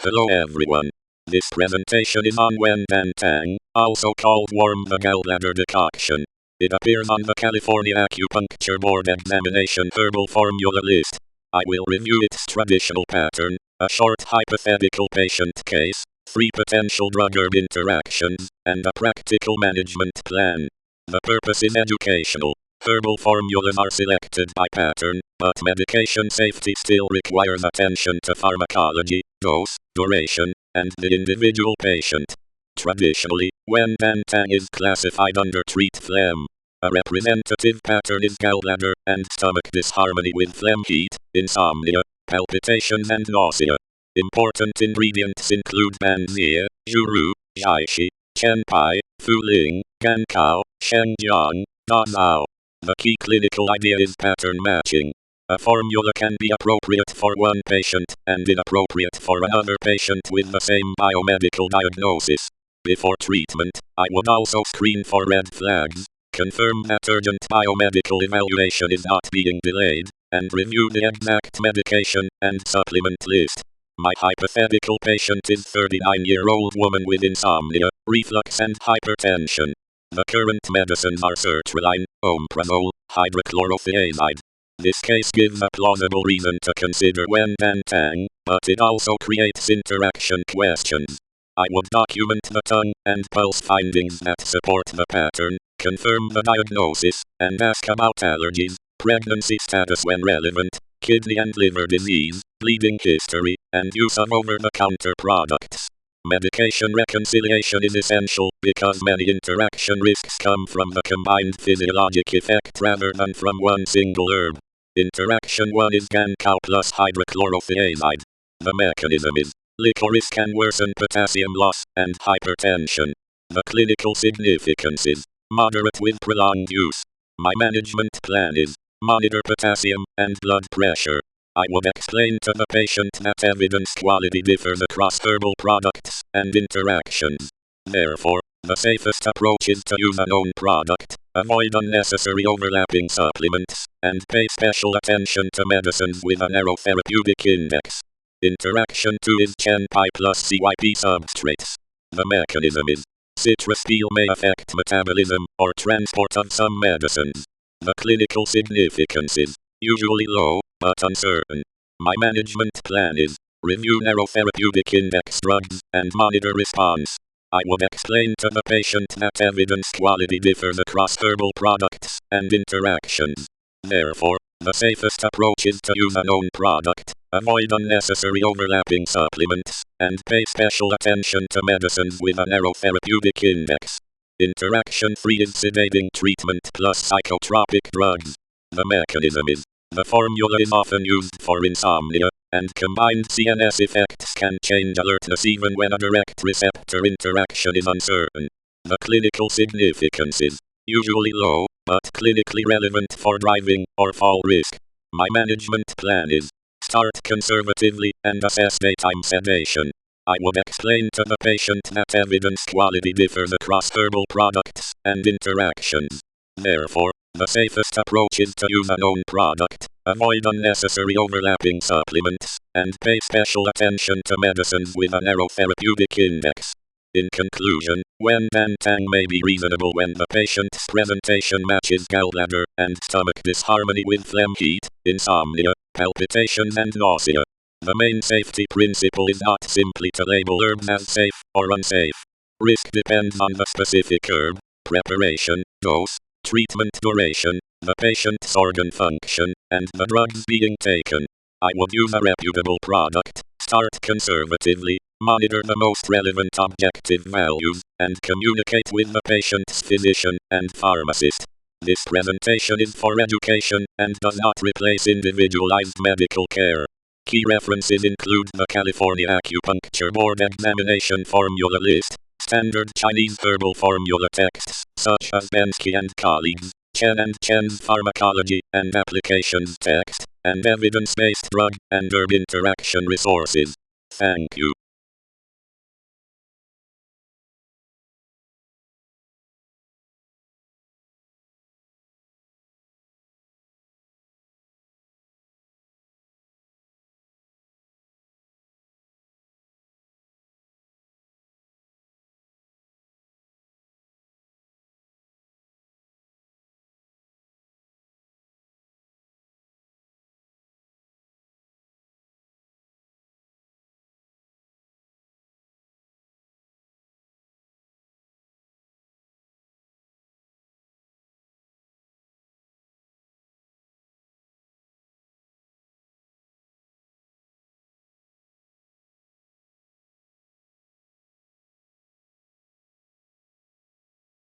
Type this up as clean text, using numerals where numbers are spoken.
Hello everyone. This presentation is on Wen Dan Tang, also called Warm the Gallbladder decoction. It appears on the California Acupuncture Board examination herbal formula list. I will review its traditional pattern, a short hypothetical patient case, 3 potential drug-herb interactions, and a practical management plan. The purpose is educational. Herbal formulas are selected by pattern, but medication safety still requires attention to pharmacology, dose, duration, and the individual patient. Traditionally, Wen Dan Tang is classified under treat phlegm. A representative pattern is gallbladder and stomach disharmony with Phlegm-Heat, insomnia, palpitations and nausea. Important ingredients include banzia, juru, jiaxi, chenpai, fuling, gankao, shengjiang, dazao. The key clinical idea is pattern matching. A formula can be appropriate for one patient and inappropriate for another patient with the same biomedical diagnosis. Before treatment, I would also screen for red flags, confirm that urgent biomedical evaluation is not being delayed, and review the exact medication and supplement list. My hypothetical patient is 39-year-old woman with insomnia, reflux and hypertension. The current medicines are sertraline, omeprazole, hydrochlorothiazide. This case gives a plausible reason to consider Wen Dan Tang, but it also creates interaction questions. I would document the tongue and pulse findings that support the pattern, confirm the diagnosis, and ask about allergies, pregnancy status when relevant, kidney and liver disease, bleeding history, and use of over-the-counter products. Medication reconciliation is essential because many interaction risks come from the combined physiologic effect rather than from one single herb. Interaction 1 is gankao plus hydrochlorothiazide. The mechanism is licorice can worsen potassium loss and hypertension. The clinical significance is moderate with prolonged use. My management plan is monitor potassium and blood pressure. I would explain to the patient that evidence quality differs across herbal products and interactions. Therefore, the safest approach is to use a known product, avoid unnecessary overlapping supplements, and pay special attention to medicines with a narrow therapeutic index. Interaction 2 is chenpai plus CYP substrates. The mechanism is citrus peel may affect metabolism or transport of some medicines. The clinical significance is usually low, but uncertain. My management plan is review narrow therapeutic index drugs and monitor response. I would explain to the patient that evidence quality differs across herbal products and interactions. Therefore, the safest approach is to use a known product, avoid unnecessary overlapping supplements, and pay special attention to medicines with a narrow therapeutic index. Interaction 3 is sedating treatment plus psychotropic drugs. The mechanism is the formula is often used for insomnia, and combined CNS effects can change alertness even when a direct receptor interaction is uncertain. The clinical significance is usually low, but clinically relevant for driving or fall risk. My management plan is start conservatively and assess daytime sedation. I would explain to the patient that evidence quality differs across herbal products and interactions. Therefore, the safest approach is to use a known product, avoid unnecessary overlapping supplements, and pay special attention to medicines with a narrow therapeutic index. In conclusion, Wen Dan Tang may be reasonable when the patient's presentation matches gallbladder and stomach disharmony with Phlegm-Heat, insomnia, palpitations and nausea. The main safety principle is not simply to label herbs as safe or unsafe. Risk depends on the specific herb, preparation, dose, treatment duration, the patient's organ function, and the drugs being taken. I would use a reputable product, start conservatively, monitor the most relevant objective values, and communicate with the patient's physician and pharmacist. This presentation is for education and does not replace individualized medical care. Key references include the California Acupuncture Board examination formula list, standard Chinese herbal formula texts, such as Bensky and colleagues, Chen and Chen's pharmacology and applications text, and evidence-based drug and herb interaction resources. Thank you.